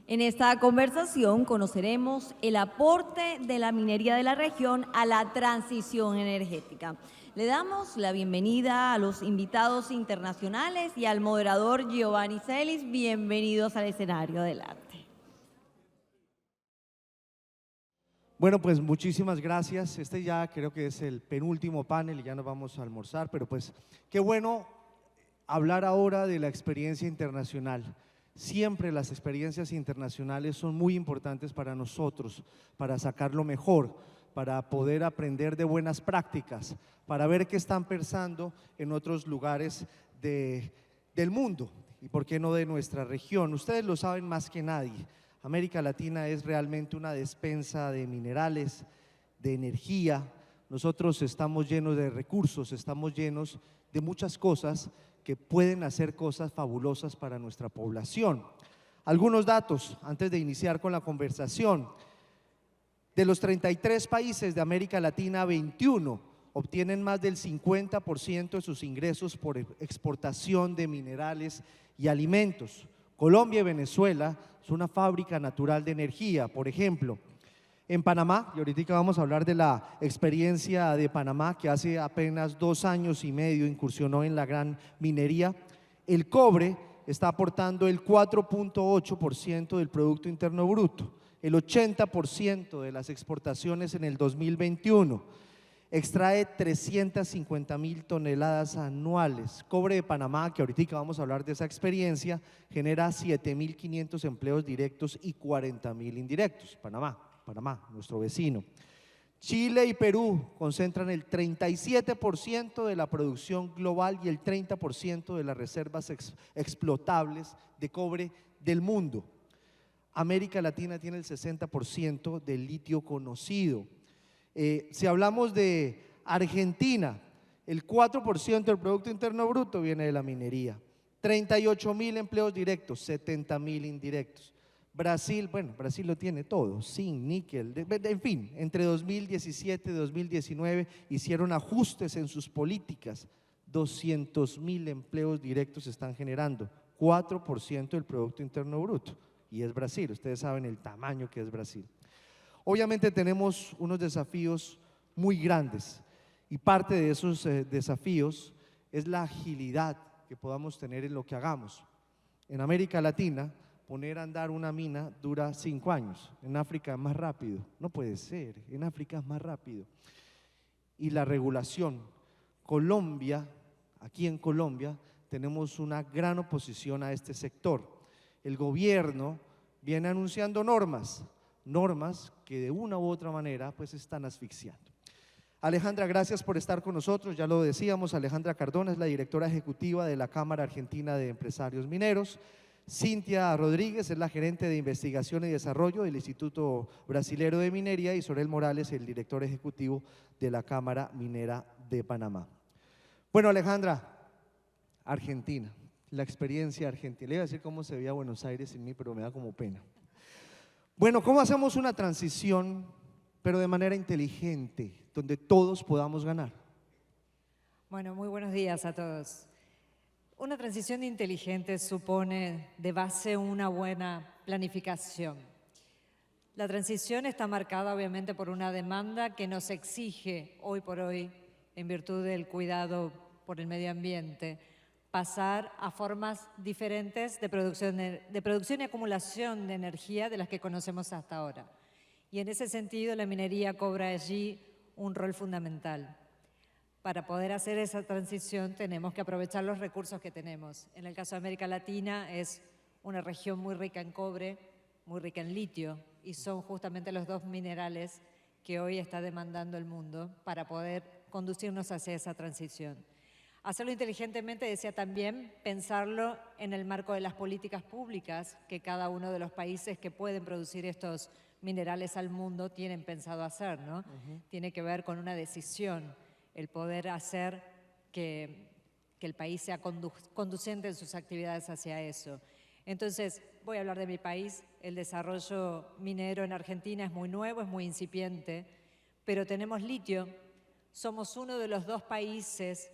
En esta conversación conoceremos el aporte de la minería de la región a la transición energética. Le damos la bienvenida a los invitados internacionales y al moderador Giovanni Celis. Bienvenidos al escenario. Adelante. Bueno, pues muchísimas gracias. Este ya creo que es el penúltimo panel y ya nos vamos a almorzar, pero pues qué bueno hablar ahora de la experiencia internacional. Siempre las experiencias internacionales son muy importantes para nosotros, para sacar lo mejor, para poder aprender de buenas prácticas, para ver qué están pensando en otros lugares del mundo y por qué no de nuestra región. Ustedes lo saben más que nadie. América Latina es realmente una despensa de minerales, de energía. Nosotros estamos llenos de recursos, estamos llenos de muchas cosas que pueden hacer cosas fabulosas para nuestra población. Algunos datos antes de iniciar con la conversación. De los 33 países de América Latina, 21 obtienen más del 50% de sus ingresos por exportación de minerales y alimentos. Colombia y Venezuela son una fábrica natural de energía. Por ejemplo, en Panamá, y ahorita vamos a hablar de la experiencia de Panamá, que hace apenas 2 años y medio incursionó en la gran minería, el cobre está aportando el 4.8% del Producto Interno Bruto, el 80% de las exportaciones en el 2021, extrae 350.000 toneladas anuales. Cobre de Panamá, que ahorita vamos a hablar de esa experiencia, genera 7.500 empleos directos y 40.000 indirectos. Panamá, nuestro vecino. Chile y Perú concentran el 37% de la producción global y el 30% de las reservas explotables de cobre del mundo. América Latina tiene el 60% del litio conocido. Si hablamos de Argentina, el 4% del Producto Interno Bruto viene de la minería. 38.000 empleos directos, 70.000 indirectos. Brasil, bueno, Brasil lo tiene todo, zinc, níquel, en fin, entre 2017 y 2019 hicieron ajustes en sus políticas, 200.000 empleos directos se están generando, 4% del Producto Interno Bruto, y es Brasil, ustedes saben el tamaño que es Brasil. Obviamente tenemos unos desafíos muy grandes y parte de esos desafíos es la agilidad que podamos tener en lo que hagamos. En América Latina, poner a andar una mina dura 5 años, en África es más rápido, no puede ser, en África es más rápido. Y la regulación, Colombia, aquí en Colombia tenemos una gran oposición a este sector. El gobierno viene anunciando normas que de una u otra manera pues están asfixiando. Alejandra, gracias por estar con nosotros, ya lo decíamos, Alejandra Cardona es la directora ejecutiva de la Cámara Argentina de Empresarios Mineros. Cintia Rodríguez es la gerente de investigación y desarrollo del Instituto Brasilero de Minería y Sorel Morales, el director ejecutivo de la Cámara Minera de Panamá. Bueno, Alejandra, Argentina, la experiencia argentina. Le iba a decir cómo se veía Buenos Aires sin mí, pero me da como pena. Bueno, ¿cómo hacemos una transición, pero de manera inteligente, donde todos podamos ganar? Bueno, muy buenos días a todos. Una transición inteligente supone de base una buena planificación. La transición está marcada obviamente por una demanda que nos exige hoy por hoy, en virtud del cuidado por el medio ambiente, pasar a formas diferentes de producción y acumulación de energía de las que conocemos hasta ahora. Y en ese sentido la minería cobra allí un rol fundamental. Para poder hacer esa transición tenemos que aprovechar los recursos que tenemos. En el caso de América Latina es una región muy rica en cobre, muy rica en litio, y son justamente los dos minerales que hoy está demandando el mundo para poder conducirnos hacia esa transición. Hacerlo inteligentemente decía también pensarlo en el marco de las políticas públicas que cada uno de los países que pueden producir estos minerales al mundo tienen pensado hacer, ¿no? Tiene que ver con una decisión, el poder hacer que el país sea conducente en sus actividades hacia eso. Entonces, voy a hablar de mi país. El desarrollo minero en Argentina es muy nuevo, es muy incipiente, pero tenemos litio. Somos uno de los 2 países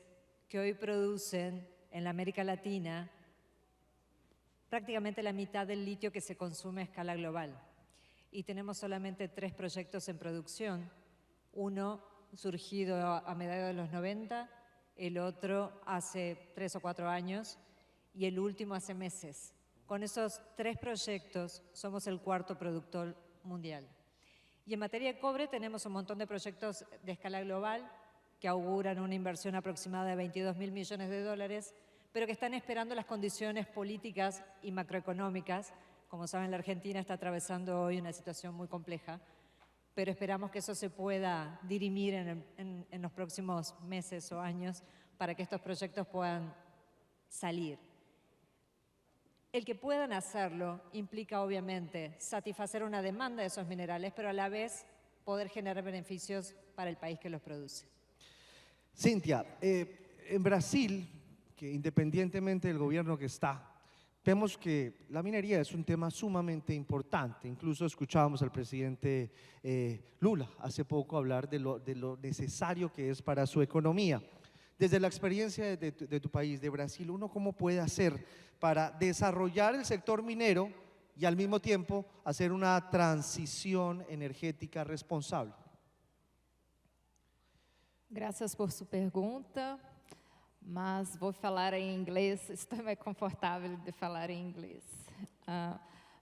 que hoy producen en la América Latina prácticamente la mitad del litio que se consume a escala global. Y tenemos solamente 3 proyectos en producción, uno surgido a mediados de los 90, el otro hace 3 o 4 años y el último hace meses. Con esos 3 proyectos somos el 4º productor mundial. Y en materia de cobre tenemos un montón de proyectos de escala global que auguran una inversión aproximada de 22.000 millones de dólares, pero que están esperando las condiciones políticas y macroeconómicas. Como saben, la Argentina está atravesando hoy una situación muy compleja, pero esperamos que eso se pueda dirimir en los próximos meses o años para que estos proyectos puedan salir. El que puedan hacerlo implica, obviamente, satisfacer una demanda de esos minerales, pero a la vez poder generar beneficios para el país que los produce. Cintia, en Brasil, que independientemente del gobierno que está, vemos que la minería es un tema sumamente importante. Incluso escuchábamos al presidente Lula hace poco hablar de lo necesario que es para su economía. Desde la experiencia de tu país, de Brasil, ¿uno cómo puede hacer para desarrollar el sector minero y al mismo tiempo hacer una transición energética responsable? Graças por sua pergunta, mas vou falar em inglês, estou mais confortável de falar em inglês.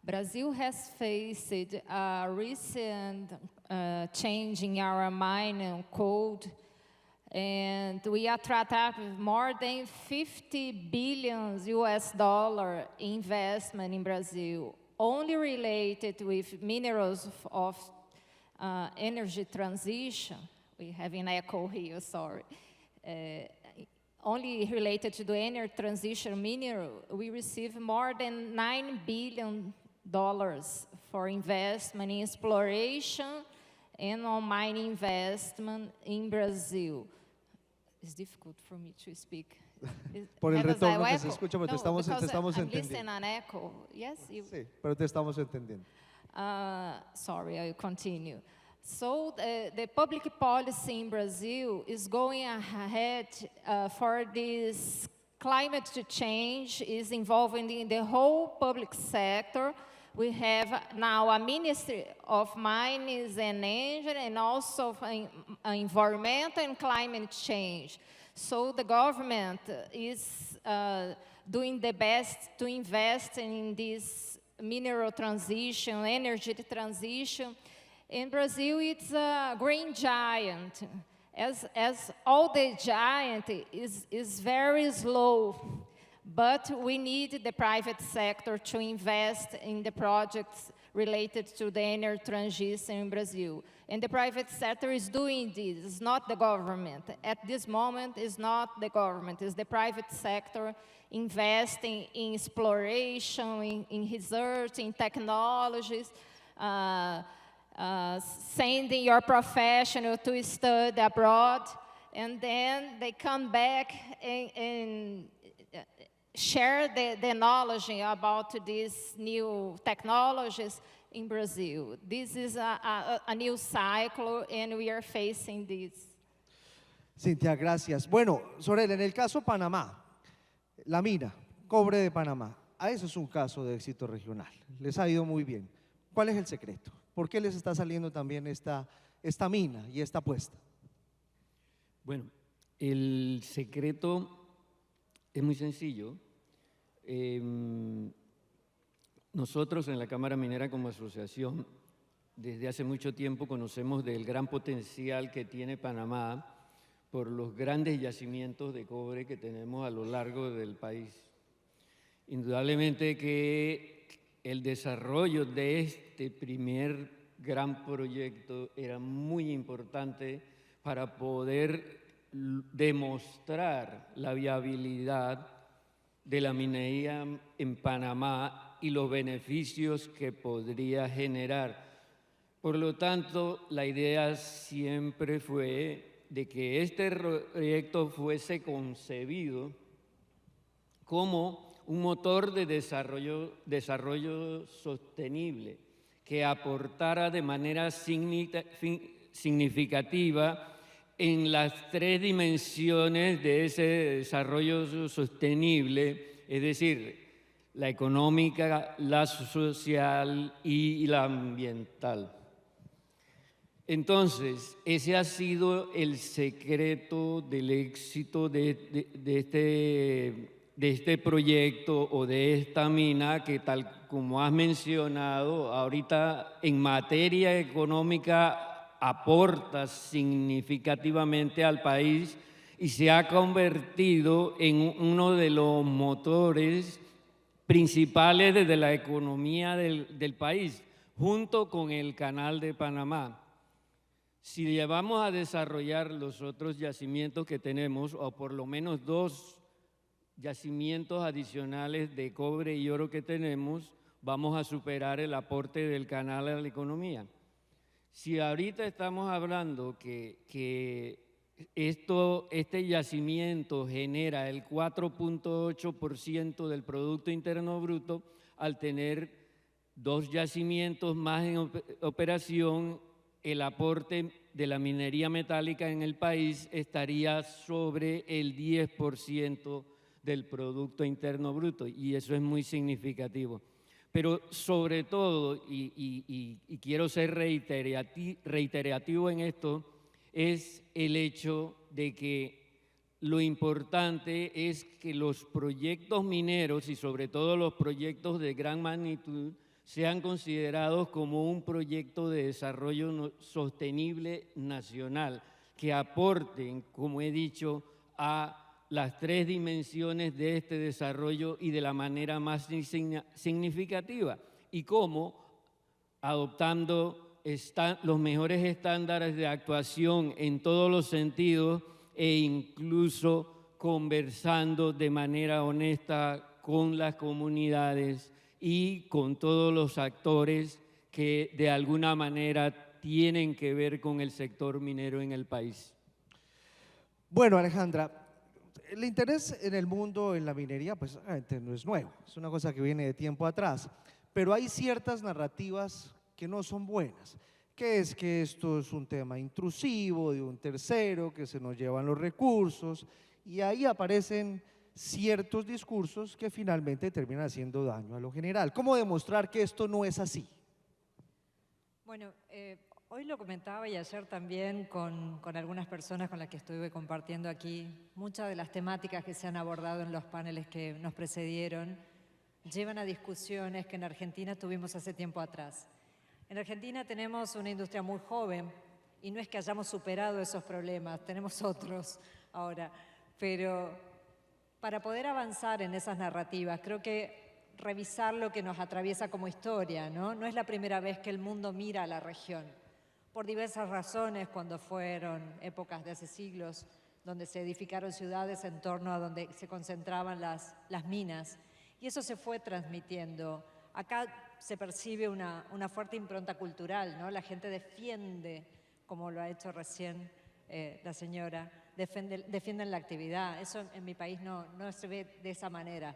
Brazil has faced a recent change in our mining code, and we attract more than 50 billion US dollar investment in Brazil, only related with minerals of energy transition. We have an echo here, sorry. Only related to the energy transition mineral, we receive more than $9 billion for investment in exploration and on mining investment in Brazil. It's difficult for me to speak. Por el Have retorno I que se echo? escucha, pero te No, estamos because I'm entendiendo. listening an echo. Yes, you. Sí, pero te estamos entendiendo. Sorry, I'll continue. So the public policy in Brazil is going ahead for this climate change is involving in the whole public sector. We have now a Ministry of Mines and Energy and also Environment and Climate Change. So the government is doing the best to invest in this mineral transition, energy transition. In Brazil, it's a green giant. As all the giant is very slow, but we need the private sector to invest in the projects related to the energy transition in Brazil. And the private sector is doing this, it's not the government. At this moment, it's not the government, it's the private sector investing in exploration, in research, in technologies, sending your professional to study abroad, and then they come back and share the knowledge about these new technologies in Brazil. This is a new cycle, and we are facing this. Cintia, gracias. Bueno, Sorel, en el caso Panamá, la mina, cobre de Panamá, a eso es un caso de éxito regional. Les ha ido muy bien. ¿Cuál es el secreto? ¿Por qué les está saliendo también esta mina y esta apuesta? Bueno, el secreto es muy sencillo. Nosotros en la Cámara Minera como asociación, desde hace mucho tiempo conocemos del gran potencial que tiene Panamá por los grandes yacimientos de cobre que tenemos a lo largo del país. Indudablemente que el desarrollo de este primer gran proyecto era muy importante para poder demostrar la viabilidad de la minería en Panamá y los beneficios que podría generar. Por lo tanto, la idea siempre fue de que este proyecto fuese concebido como un motor de desarrollo sostenible que aportara de manera significativa en las 3 dimensiones de ese desarrollo sostenible, es decir, la económica, la social y la ambiental. Entonces, ese ha sido el secreto del éxito de este proyecto o de esta mina que, tal como has mencionado, ahorita en materia económica aporta significativamente al país y se ha convertido en uno de los motores principales de la economía del país, junto con el Canal de Panamá. Si llevamos a desarrollar los otros yacimientos que tenemos, o por lo menos 2 yacimientos adicionales de cobre y oro que tenemos, vamos a superar el aporte del canal a la economía. Si ahorita estamos hablando que este yacimiento genera el 4.8% del Producto Interno Bruto, al tener 2 yacimientos más en operación, el aporte de la minería metálica en el país estaría sobre el 10% del Producto Interno Bruto, y eso es muy significativo. Pero sobre todo, y quiero ser reiterativo en esto, es el hecho de que lo importante es que los proyectos mineros y sobre todo los proyectos de gran magnitud sean considerados como un proyecto de desarrollo sostenible nacional, que aporten, como he dicho, a las 3 dimensiones de este desarrollo y de la manera más significativa. Y cómo, adoptando los mejores estándares de actuación en todos los sentidos e incluso conversando de manera honesta con las comunidades y con todos los actores que de alguna manera tienen que ver con el sector minero en el país. Bueno, Alejandra, el interés en el mundo en la minería pues no es nuevo, es una cosa que viene de tiempo atrás, pero hay ciertas narrativas que no son buenas, que es que esto es un tema intrusivo de un tercero, que se nos llevan los recursos, y ahí aparecen ciertos discursos que finalmente terminan haciendo daño a lo general. ¿Cómo demostrar que esto no es así? Bueno, hoy lo comentaba y ayer también con algunas personas con las que estuve compartiendo aquí. Muchas de las temáticas que se han abordado en los paneles que nos precedieron llevan a discusiones que en Argentina tuvimos hace tiempo atrás. En Argentina tenemos una industria muy joven y no es que hayamos superado esos problemas, tenemos otros ahora, pero para poder avanzar en esas narrativas, creo que revisar lo que nos atraviesa como historia, ¿no? No es la primera vez que el mundo mira a la región. Por diversas razones, cuando fueron épocas de hace siglos, donde se edificaron ciudades en torno a donde se concentraban las minas. Y eso se fue transmitiendo. Acá se percibe una fuerte impronta cultural, ¿no? La gente defiende, como lo ha hecho recién la señora, defienden la actividad. Eso en mi país no se ve de esa manera.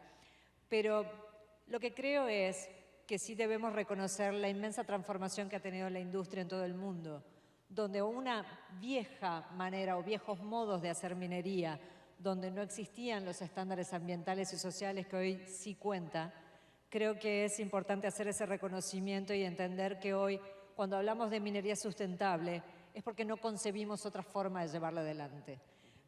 Pero lo que creo es que sí debemos reconocer la inmensa transformación que ha tenido la industria en todo el mundo, donde una vieja manera o viejos modos de hacer minería, donde no existían los estándares ambientales y sociales que hoy sí cuenta, creo que es importante hacer ese reconocimiento y entender que hoy, cuando hablamos de minería sustentable, es porque no concebimos otra forma de llevarla adelante.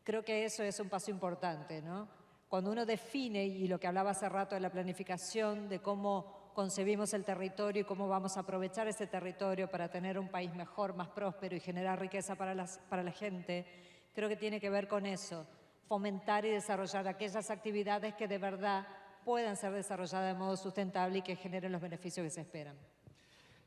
Creo que eso es un paso importante, ¿no? Cuando uno define, y lo que hablaba hace rato de la planificación, de cómo concebimos el territorio y cómo vamos a aprovechar ese territorio para tener un país mejor, más próspero y generar riqueza para la gente, creo que tiene que ver con eso, fomentar y desarrollar aquellas actividades que de verdad puedan ser desarrolladas de modo sustentable y que generen los beneficios que se esperan.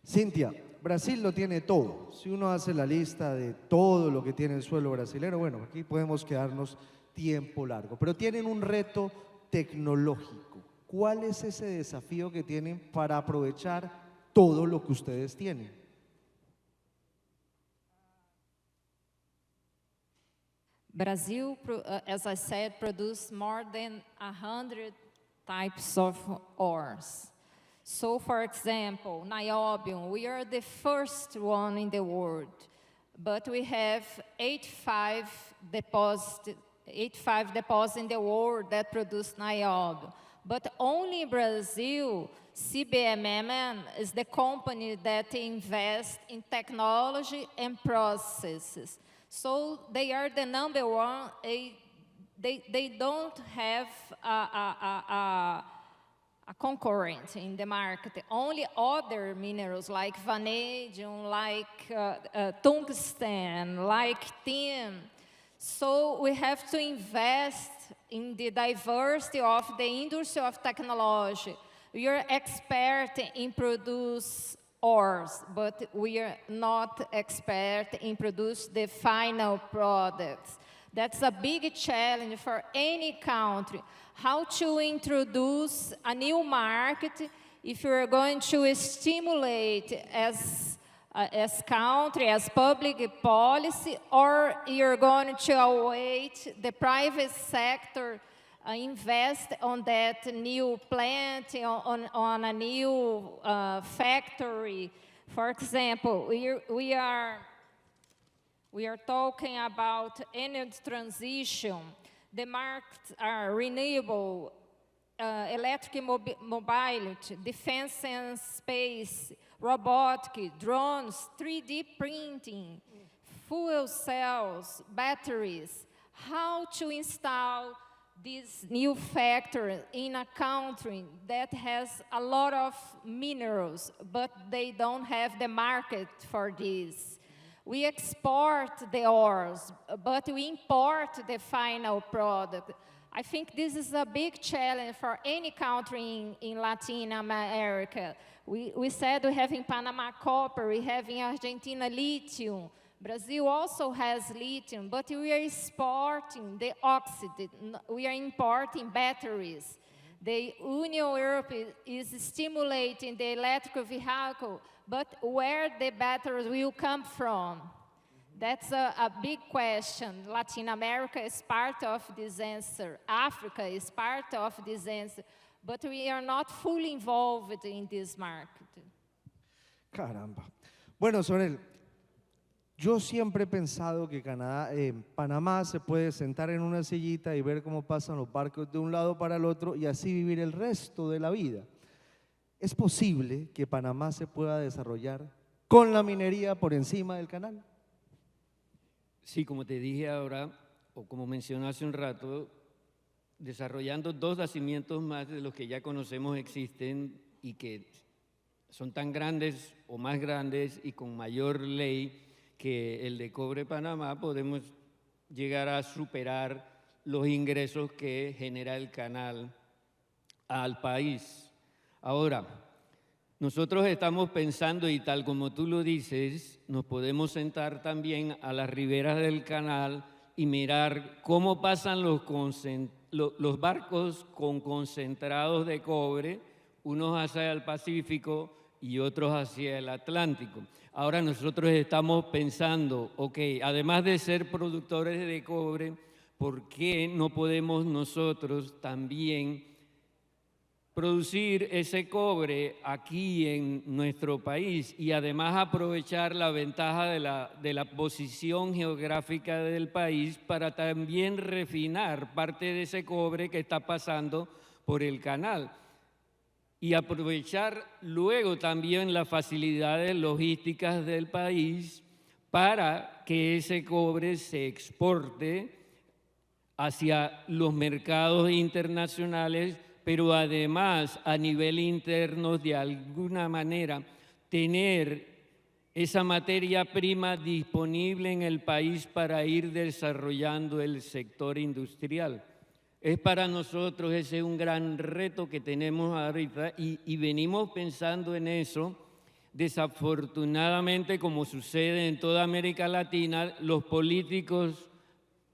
Cintia, Brasil lo tiene todo. Si uno hace la lista de todo lo que tiene el suelo brasileño, bueno, aquí podemos quedarnos tiempo largo, pero tienen un reto tecnológico. ¿Cuál es ese desafío que tienen para aprovechar todo lo que ustedes tienen? Brazil, as I said, produces more than 100 types of ores. So, for example, niobium, we are the first one in the world, but we have 85 deposits in the world that produce niobium. But only in Brazil, CBMM is the company that invests in technology and processes. So they are the number one. They don't have a concurrent in the market. Only other minerals like vanadium, like tungsten, like tin. So we have to invest in the diversity of the industry of technology. We are expert in produce ores, but we are not expert in produce the final products. That's a big challenge for any country. How to introduce a new market if you're going to stimulate as country, as public policy, or you're going to await the private sector invest on that new plant, on a new factory. For example, we are talking about energy transition. The markets are renewable, electric mobility, defense and space, robotic, drones, 3D printing, fuel cells, batteries. How to install this new factory in a country that has a lot of minerals, but they don't have the market for this. We export the ores, but we import the final product. I think this is a big challenge for any country in Latin America. We said we have in Panama copper, we have in Argentina lithium. Brazil also has lithium, but we are exporting the oxide. We are importing batteries. The Union European is stimulating the electric vehicle, but where the batteries will come from? That's a big question. Latin America is part of this answer. Africa is part of this answer. But we are not fully involved in this market. Caramba. Bueno, Sorel, yo siempre he pensado que Panamá se puede sentar en una sillita y ver cómo pasan los barcos de un lado para el otro y así vivir el resto de la vida. ¿Es posible que Panamá se pueda desarrollar con la minería por encima del canal? Sí, como te dije ahora, o como mencioné hace un rato, desarrollando 2 yacimientos más de los que ya conocemos existen y que son tan grandes o más grandes y con mayor ley que el de Cobre Panamá, podemos llegar a superar los ingresos que genera el canal al país. Ahora, nosotros estamos pensando, y tal como tú lo dices, nos podemos sentar también a las riberas del canal y mirar cómo pasan los barcos con concentrados de cobre, unos hacia el Pacífico y otros hacia el Atlántico. Ahora nosotros estamos pensando, ok, además de ser productores de cobre, ¿por qué no podemos nosotros también producir ese cobre aquí en nuestro país y además aprovechar la ventaja de la posición geográfica del país para también refinar parte de ese cobre que está pasando por el canal? Y aprovechar luego también las facilidades logísticas del país para que ese cobre se exporte hacia los mercados internacionales, pero además a nivel interno de alguna manera tener esa materia prima disponible en el país para ir desarrollando el sector industrial. Es para nosotros ese un gran reto que tenemos ahorita y venimos pensando en eso. Desafortunadamente, como sucede en toda América Latina, los políticos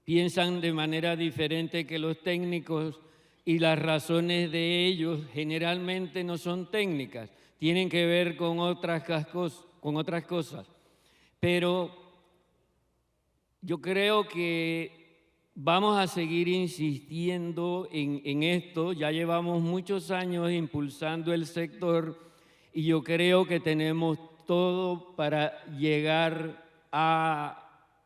piensan de manera diferente que los técnicos y las razones de ellos generalmente no son técnicas, tienen que ver con otras cosas. Pero yo creo que vamos a seguir insistiendo en esto. Ya llevamos muchos años impulsando el sector y yo creo que tenemos todo para llegar a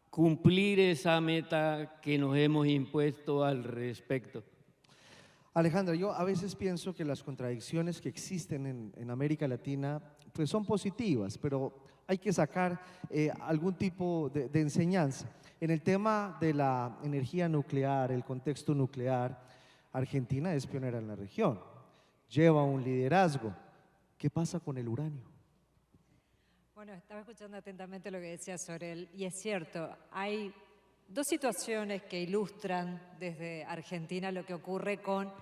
cumplir esa meta que nos hemos impuesto al respecto. Alejandra, yo a veces pienso que las contradicciones que existen en América Latina pues son positivas, pero hay que sacar algún tipo de enseñanza. En el tema de la energía nuclear, el contexto nuclear, Argentina es pionera en la región, lleva un liderazgo. ¿Qué pasa con el uranio? Bueno, estaba escuchando atentamente lo que decía sobre él y es cierto, hay dos situaciones que ilustran desde Argentina lo que ocurre con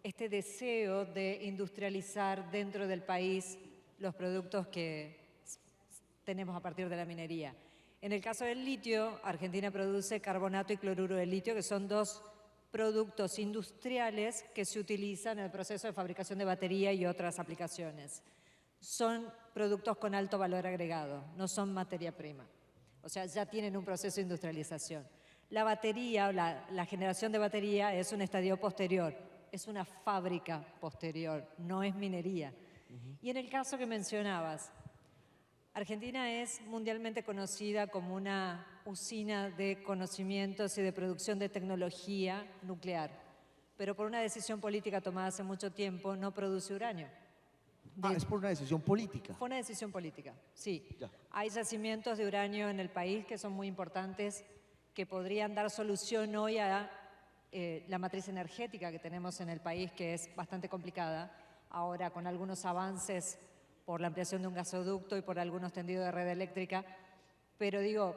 este deseo de industrializar dentro del país los productos que tenemos a partir de la minería. En el caso del litio, Argentina produce carbonato y cloruro de litio, que son dos productos industriales que se utilizan en el proceso de fabricación de batería y otras aplicaciones. Son productos con alto valor agregado, no son materia prima. O sea, ya tienen un proceso de industrialización. La batería, la generación de batería es un estadio posterior, es una fábrica posterior, no es minería. Y en el caso que mencionabas, Argentina es mundialmente conocida como una usina de conocimientos y de producción de tecnología nuclear, pero por una decisión política tomada hace mucho tiempo no produce uranio. Es por una decisión política. Fue una decisión política, sí. Ya. Hay yacimientos de uranio en el país que son muy importantes, que podrían dar solución hoy a la matriz energética que tenemos en el país, que es bastante complicada. Ahora, con algunos avances por la ampliación de un gasoducto y por algunos tendidos de red eléctrica, pero digo,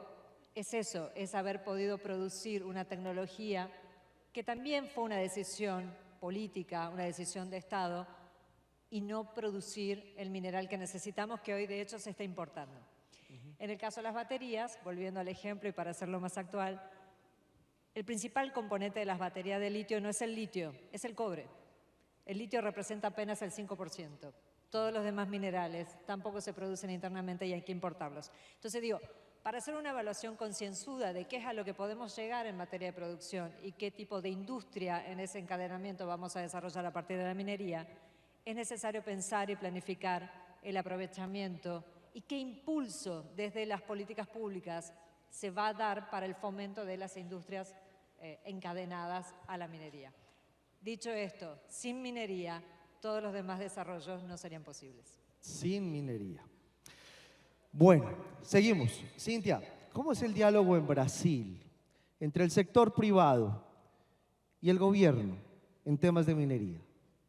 es eso, es haber podido producir una tecnología que también fue una decisión política, una decisión de Estado, y no producir el mineral que necesitamos, que hoy de hecho se está importando. En el caso de las baterías, volviendo al ejemplo y para hacerlo más actual, el principal componente de las baterías de litio no es el litio, es el cobre. El litio representa apenas el 5%. Todos los demás minerales tampoco se producen internamente y hay que importarlos. Entonces digo, para hacer una evaluación concienzuda de qué es a lo que podemos llegar en materia de producción y qué tipo de industria en ese encadenamiento vamos a desarrollar a partir de la minería, es necesario pensar y planificar el aprovechamiento y qué impulso desde las políticas públicas se va a dar para el fomento de las industrias encadenadas a la minería. Dicho esto, sin minería, todos los demás desarrollos no serían posibles. Sin minería. Bueno, seguimos. Cintia, ¿cómo es el diálogo en Brasil entre el sector privado y el gobierno en temas de minería?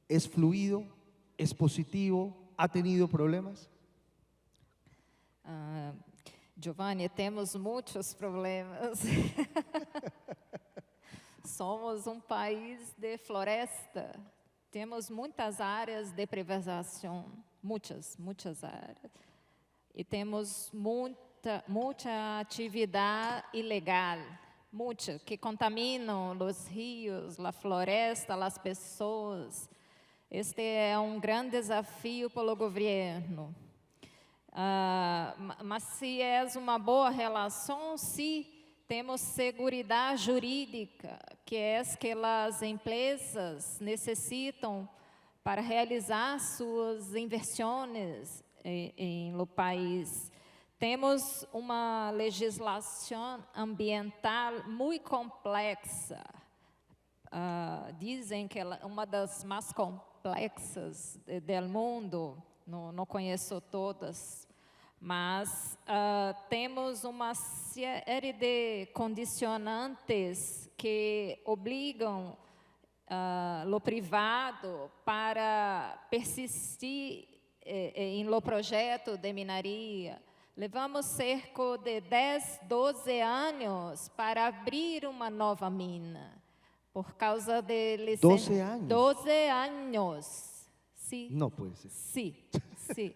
¿Es fluido? ¿Es positivo? ¿Ha tenido problemas? Giovanni, temos muitos problemas. Somos um país de floresta. Temos muitas áreas de preservação, muitas áreas. E temos muita atividade ilegal, muita, que contaminam os rios, a floresta, as pessoas. Este é um grande desafio para o governo. Mas se é uma boa relação, se temos segurança jurídica, que é que as empresas necessitam para realizar suas inversões no país. Temos uma legislação ambiental muito complexa. Dizem que ela é uma das mais complexas do mundo. Não conheço todas, mas temos uma série de condicionantes que obrigam o privado para persistir em lo projeto de mineria. Levamos cerca de 10, 12 anos para abrir uma nova mina, por causa de licença. 12 anos? 12 anos. Sí. No puede ser. Sí, sí.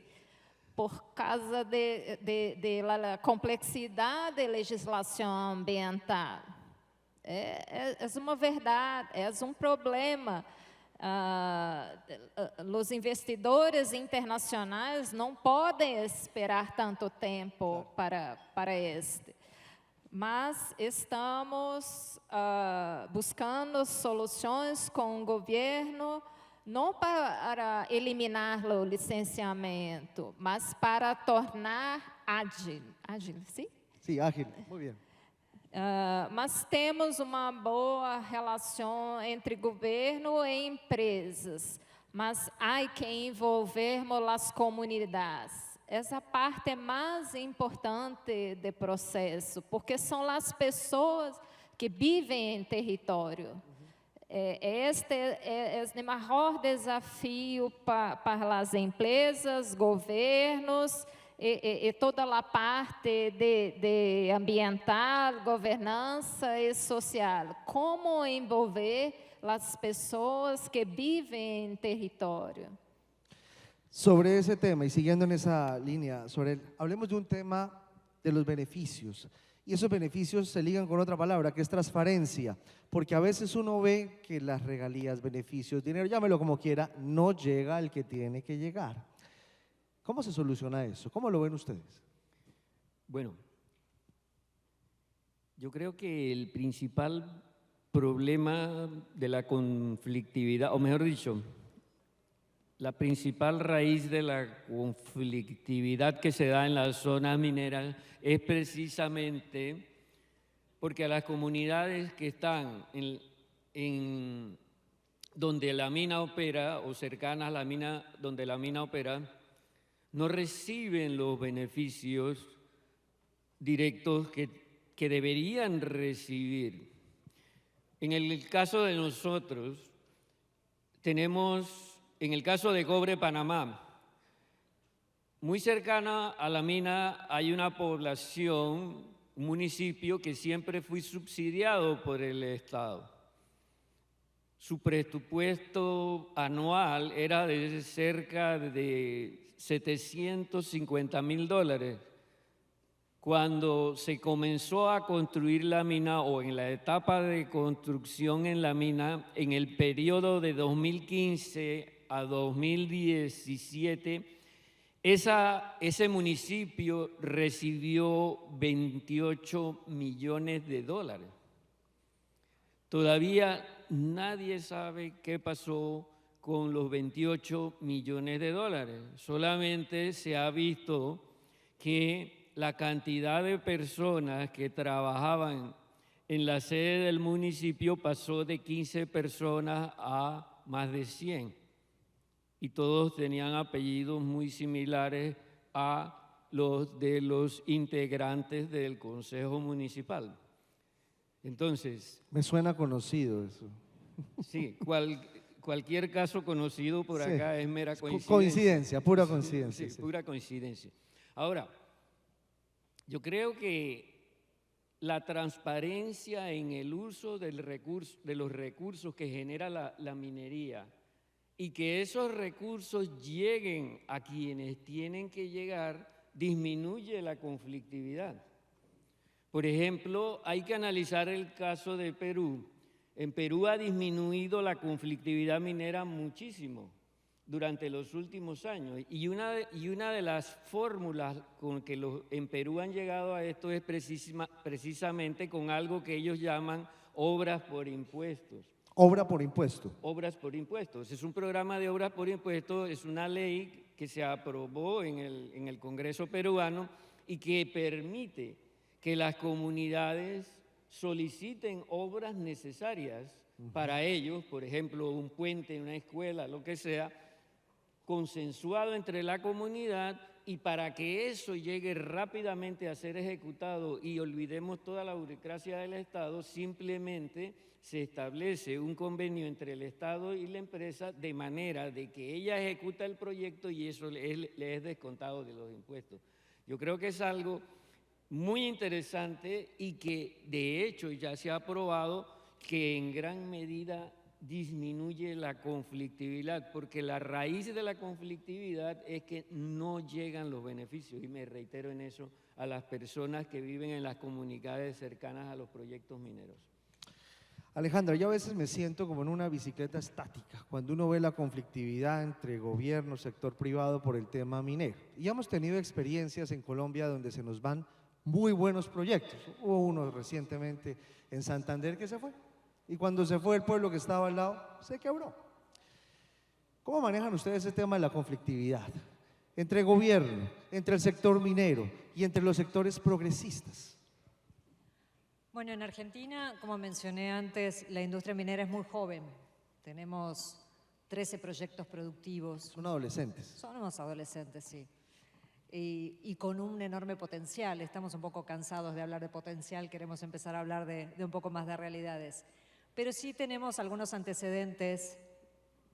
Por causa de la complexidade da legislação ambiental. É uma verdade, é um problema. Os investidores internacionais não podem esperar tanto tempo para este. Mas estamos buscando soluções com o governo, não para eliminar o licenciamento, mas para tornar ágil, ¿sí? Sí, ágil. Muy bien. Mas temos uma boa relação entre governo e empresas, mas há que envolvermos as comunidades. Essa parte é mais importante do processo, porque são as pessoas que vivem em território. Este é o maior desafio para as empresas, governos, e toda a parte de ambiental, governança e social. Como envolver as pessoas que vivem em território? Sobre ese tema y siguiendo en esa línea, Sorel, hablemos de un tema de los beneficios. Y esos beneficios se ligan con otra palabra, que es transparencia, porque a veces uno ve que las regalías, beneficios, dinero, llámelo como quiera, no llega al que tiene que llegar. ¿Cómo se soluciona eso? ¿Cómo lo ven ustedes? Bueno, yo creo que el principal problema de la conflictividad, o mejor dicho, la principal raíz de la conflictividad que se da en las zonas mineras es precisamente porque a las comunidades que están en donde la mina opera o cercanas a la mina, donde la mina opera, no reciben los beneficios directos que deberían recibir. En el caso de nosotros, tenemos, en el caso de Cobre Panamá, muy cercana a la mina hay una población, un municipio que siempre fue subsidiado por el Estado. Su presupuesto anual era de cerca de $750,000. Cuando se comenzó a construir la mina o en la etapa de construcción en la mina, en el periodo de 2015 a 2017, ese municipio recibió $28 millones. Todavía nadie sabe qué pasó con los $28 millones. Solamente se ha visto que la cantidad de personas que trabajaban en la sede del municipio pasó de 15 personas a más de 100. Y todos tenían apellidos muy similares a los de los integrantes del Consejo Municipal. Entonces… Me suena conocido eso. Sí, cualquier caso conocido por Sí. acá es mera coincidencia. Coincidencia, pura coincidencia. Sí, sí. pura coincidencia. Ahora, yo creo que la transparencia en el uso de los recursos que genera la minería y que esos recursos lleguen a quienes tienen que llegar, disminuye la conflictividad. Por ejemplo, hay que analizar el caso de Perú. En Perú ha disminuido la conflictividad minera muchísimo durante los últimos años. Y una de las fórmulas con que en Perú han llegado a esto es precisamente con algo que ellos llaman obras por impuestos. Obra por impuesto. Obras por impuestos. Es un programa de obras por impuestos, es una ley que se aprobó en el Congreso peruano y que permite que las comunidades soliciten obras necesarias para ellos, por ejemplo, un puente, una escuela, lo que sea, consensuado entre la comunidad, y para que eso llegue rápidamente a ser ejecutado y olvidemos toda la burocracia del Estado, simplemente se establece un convenio entre el Estado y la empresa de manera de que ella ejecuta el proyecto y eso le es descontado de los impuestos. Yo creo que es algo muy interesante y que de hecho ya se ha probado que en gran medida disminuye la conflictividad, porque la raíz de la conflictividad es que no llegan los beneficios, y me reitero en eso, a las personas que viven en las comunidades cercanas a los proyectos mineros. Alejandra, yo a veces me siento como en una bicicleta estática, cuando uno ve la conflictividad entre gobierno, sector privado por el tema minero. Y hemos tenido experiencias en Colombia donde se nos van muy buenos proyectos. Hubo uno recientemente en Santander que se fue. Y cuando se fue, el pueblo que estaba al lado se quebró. ¿Cómo manejan ustedes ese tema de la conflictividad entre gobierno, entre el sector minero y entre los sectores progresistas? Bueno, en Argentina, como mencioné antes, la industria minera es muy joven. Tenemos 13 proyectos productivos. Son adolescentes. Somos adolescentes, sí. Y con un enorme potencial. Estamos un poco cansados de hablar de potencial, queremos empezar a hablar de un poco más de realidades. Pero sí tenemos algunos antecedentes,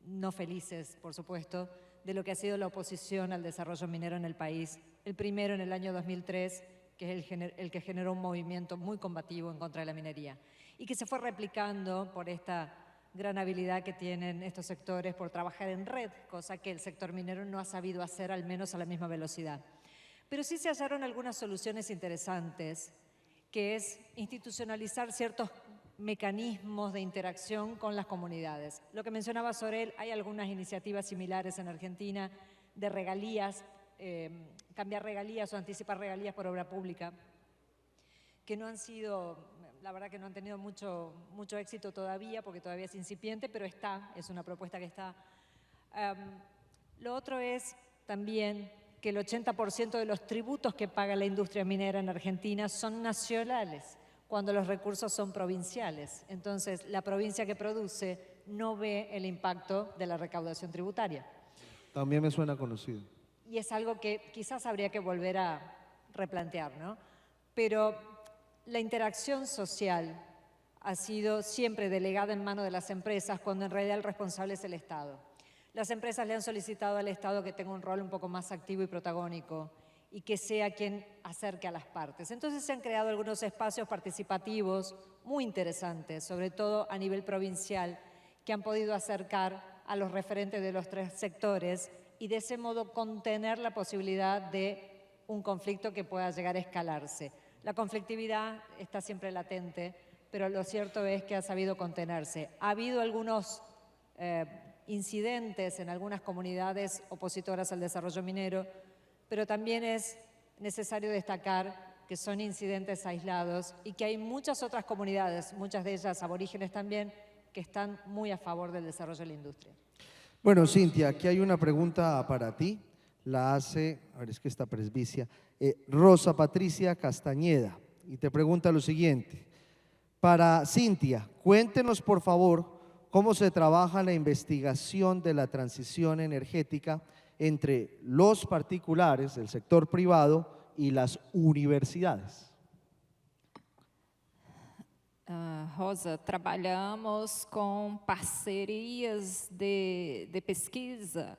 no felices, por supuesto, de lo que ha sido la oposición al desarrollo minero en el país. El primero en el año 2003, que es el que generó un movimiento muy combativo en contra de la minería y que se fue replicando por esta gran habilidad que tienen estos sectores por trabajar en red, cosa que el sector minero no ha sabido hacer, al menos a la misma velocidad. Pero sí se hallaron algunas soluciones interesantes, que es institucionalizar ciertos mecanismos de interacción con las comunidades. Lo que mencionaba Sorel, hay algunas iniciativas similares en Argentina de regalías, cambiar regalías o anticipar regalías por obra pública, que no han sido, la verdad que no han tenido mucho éxito todavía, porque todavía es incipiente, pero es una propuesta que está. Lo otro es también que el 80% de los tributos que paga la industria minera en Argentina son nacionales, cuando los recursos son provinciales. Entonces, la provincia que produce no ve el impacto de la recaudación tributaria. También me suena conocido. Y es algo que quizás habría que volver a replantear, ¿no? Pero la interacción social ha sido siempre delegada en manos de las empresas, cuando en realidad el responsable es el Estado. Las empresas le han solicitado al Estado que tenga un rol un poco más activo y protagónico y que sea quien acerque a las partes. Entonces se han creado algunos espacios participativos muy interesantes, sobre todo a nivel provincial, que han podido acercar a los referentes de los tres sectores y de ese modo contener la posibilidad de un conflicto que pueda llegar a escalarse. La conflictividad está siempre latente, pero lo cierto es que ha sabido contenerse. Ha habido algunos incidentes en algunas comunidades opositoras al desarrollo minero, pero también es necesario destacar que son incidentes aislados y que hay muchas otras comunidades, muchas de ellas aborígenes también, que están muy a favor del desarrollo de la industria. Bueno, Cintia, aquí hay una pregunta para ti. La hace, a ver, es que esta presbicia, Rosa Patricia Castañeda. Y te pregunta lo siguiente. Para Cintia, cuéntenos por favor cómo se trabaja la investigación de la transición energética entre los particulares, el sector privado y las universidades. Rosa, trabalhamos com parcerias de pesquisa.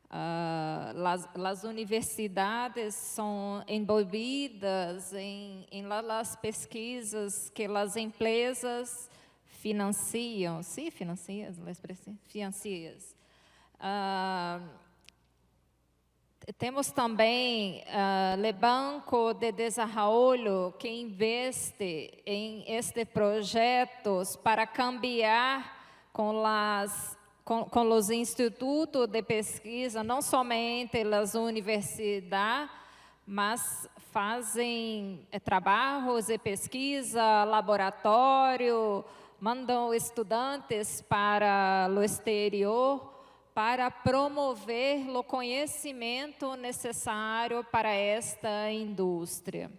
As universidades são envolvidas em las pesquisas que as empresas financiam. Sim, financiam. Temos também o Banco de Desenvolvimento que investe em estes projetos para cambiar com os institutos de pesquisa, não somente as universidades, mas fazem trabalhos de pesquisa, laboratório, mandam estudantes para o exterior, para promover o conhecimento necessário para esta indústria.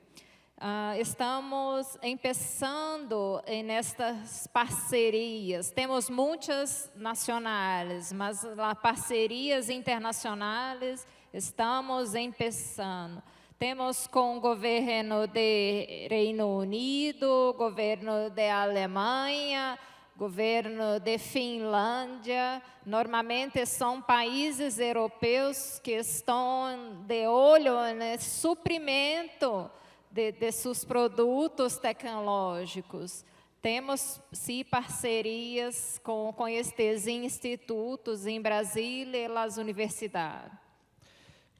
Estamos começando nestas parcerias. Temos muitas nacionais, mas as parcerias internacionais estamos começando. Temos com o governo de Reino Unido, governo de Alemanha, governo de Finlândia. Normalmente são países europeus que estão de olho no suprimento de seus produtos tecnológicos. Temos, sim, parcerias com estes institutos em Brasília e as universidades.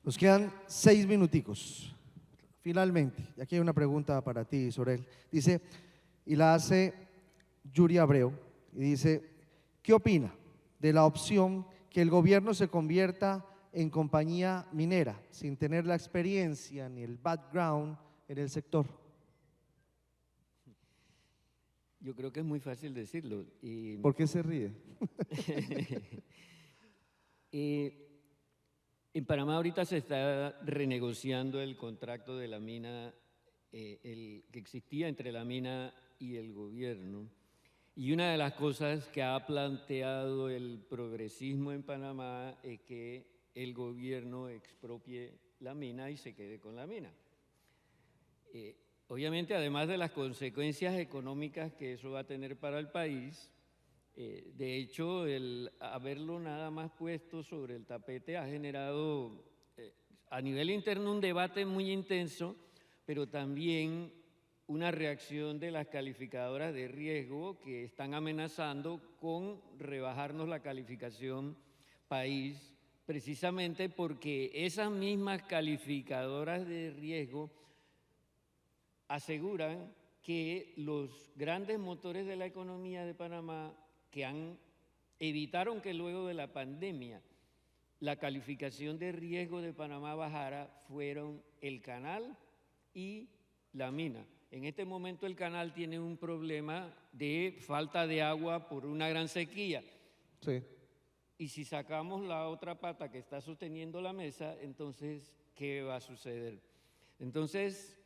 Nos quedan 6 minuticos. Finalmente, y aquí hay una pregunta para ti, Sorel. Dice, y la hace Yuri Abreu, y dice, ¿qué opina de la opción que el gobierno se convierta en compañía minera sin tener la experiencia ni el background en el sector? Yo creo que es muy fácil decirlo. ¿Por qué se ríe? En Panamá ahorita se está renegociando el contrato de la mina, el que existía entre la mina y el gobierno. Y una de las cosas que ha planteado el progresismo en Panamá es que el gobierno expropie la mina y se quede con la mina. Obviamente, además de las consecuencias económicas que eso va a tener para el país, de hecho, el haberlo nada más puesto sobre el tapete ha generado a nivel interno un debate muy intenso, pero también una reacción de las calificadoras de riesgo que están amenazando con rebajarnos la calificación país, precisamente porque esas mismas calificadoras de riesgo aseguran que los grandes motores de la economía de Panamá que evitaron que luego de la pandemia la calificación de riesgo de Panamá bajara fueron el canal y la mina. En este momento el canal tiene un problema de falta de agua por una gran sequía. Sí. Y si sacamos la otra pata que está sosteniendo la mesa, entonces, ¿qué va a suceder? Entonces,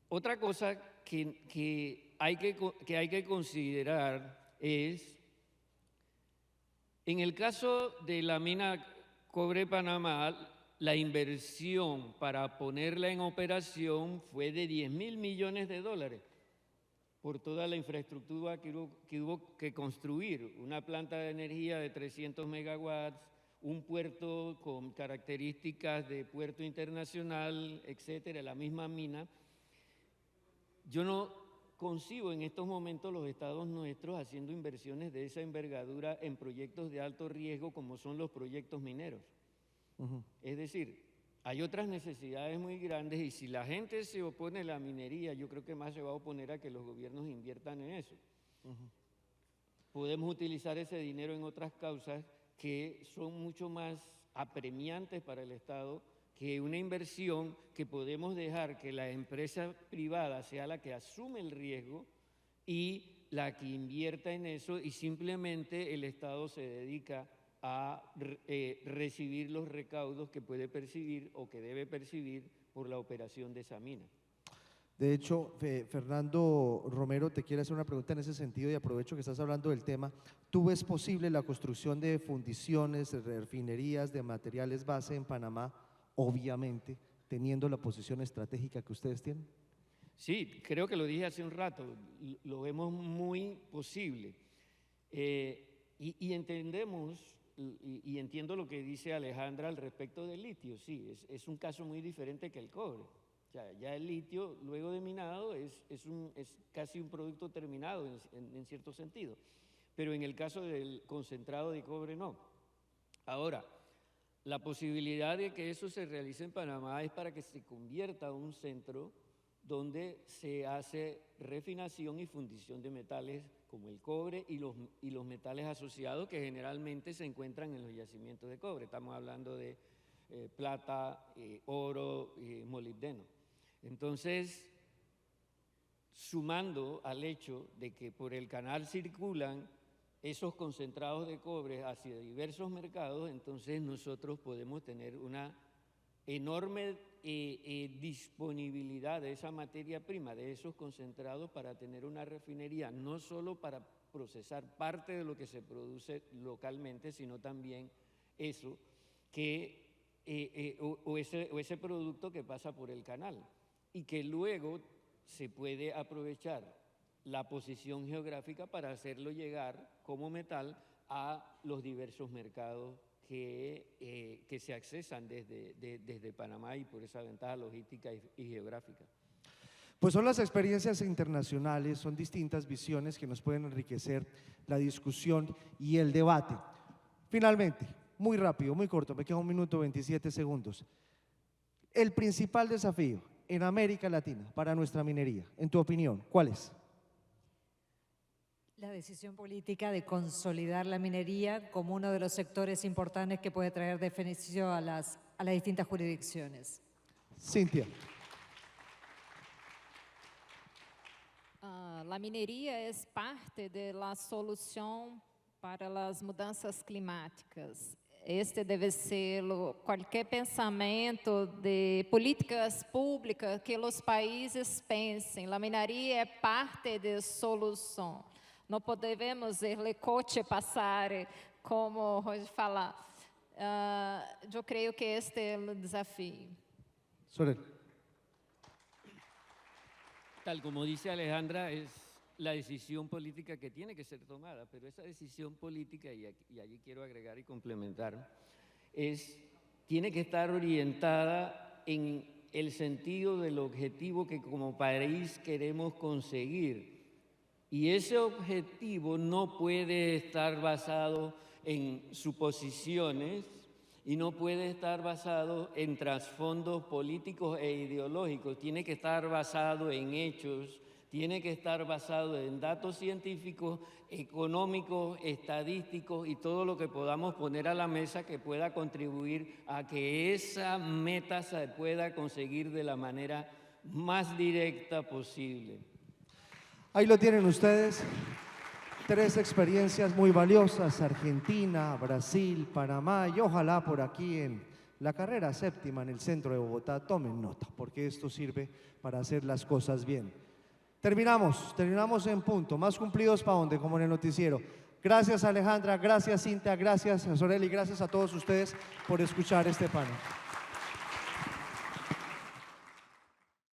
otra cosa que hay que considerar es, en el caso de la mina Cobre Panamá, la inversión para ponerla en operación fue de 10.000 millones de dólares por toda la infraestructura que hubo que construir, una planta de energía de 300 megawatts, un puerto con características de puerto internacional, etcétera, la misma mina. Yo no concibo en estos momentos los estados nuestros haciendo inversiones de esa envergadura en proyectos de alto riesgo como son los proyectos mineros. Es decir, hay otras necesidades muy grandes y si la gente se opone a la minería, yo creo que más se va a oponer a que los gobiernos inviertan en eso. Podemos utilizar ese dinero en otras causas que son mucho más apremiantes para el Estado que una inversión que podemos dejar que la empresa privada sea la que asume el riesgo y la que invierta en eso y simplemente el Estado se dedica a recibir los recaudos que puede percibir o que debe percibir por la operación de esa mina. De hecho, Fernando Romero te quiere hacer una pregunta en ese sentido y aprovecho que estás hablando del tema. ¿Tú ves posible la construcción de fundiciones, de refinerías, de materiales base en Panamá, obviamente, teniendo la posición estratégica que ustedes tienen? Sí, creo que lo dije hace un rato, lo vemos muy posible. Y entendemos y entiendo lo que dice Alejandra al respecto del litio. Sí, es un caso muy diferente que el cobre. O sea, ya el litio, luego de minado, es casi un producto terminado en cierto sentido. Pero en el caso del concentrado de cobre, no. Ahora, la posibilidad de que eso se realice en Panamá es para que se convierta en un centro donde se hace refinación y fundición de metales como el cobre y los metales asociados que generalmente se encuentran en los yacimientos de cobre. Estamos hablando de plata, oro, molibdeno. Entonces, sumando al hecho de que por el canal circulan esos concentrados de cobre hacia diversos mercados, entonces nosotros podemos tener una enorme disponibilidad de esa materia prima, de esos concentrados para tener una refinería, no solo para procesar parte de lo que se produce localmente, sino también eso que, ese producto que pasa por el canal y que luego se puede aprovechar la posición geográfica para hacerlo llegar como metal a los diversos mercados que se accesan desde Panamá y por esa ventaja logística y geográfica. Pues son las experiencias internacionales, son distintas visiones que nos pueden enriquecer la discusión y el debate. Finalmente, muy rápido, muy corto, me queda 1 minuto 27 segundos. El principal desafío en América Latina para nuestra minería, en tu opinión, ¿cuál es? La decisión política de consolidar la minería como uno de los sectores importantes que puede traer beneficio a las distintas jurisdicciones. Cintia. La minería es parte de la solución para las mudanças climáticas. este deve ser qualquer pensamento de políticas públicas que os países pensem. A mineria é parte da solução. Não podemos ver le coche passar, como Roger fala. Eu creio que este é o desafio. Sorel. Tal como dice Alejandra, es la decisión política que tiene que ser tomada, pero esa decisión política, y allí quiero agregar y complementar, tiene que estar orientada en el sentido del objetivo que como país queremos conseguir. Y ese objetivo no puede estar basado en suposiciones y no puede estar basado en trasfondos políticos e ideológicos. Tiene que estar basado en hechos, tiene que estar basado en datos científicos, económicos, estadísticos y todo lo que podamos poner a la mesa que pueda contribuir a que esa meta se pueda conseguir de la manera más directa posible. Ahí lo tienen ustedes, 3 experiencias muy valiosas, Argentina, Brasil, Panamá y ojalá por aquí en la carrera séptima en el centro de Bogotá. Tomen nota, porque esto sirve para hacer las cosas bien. Terminamos en punto, más cumplidos para donde, como en el noticiero. Gracias Alejandra, gracias Cintia, gracias Sorel y gracias a todos ustedes por escuchar este panel.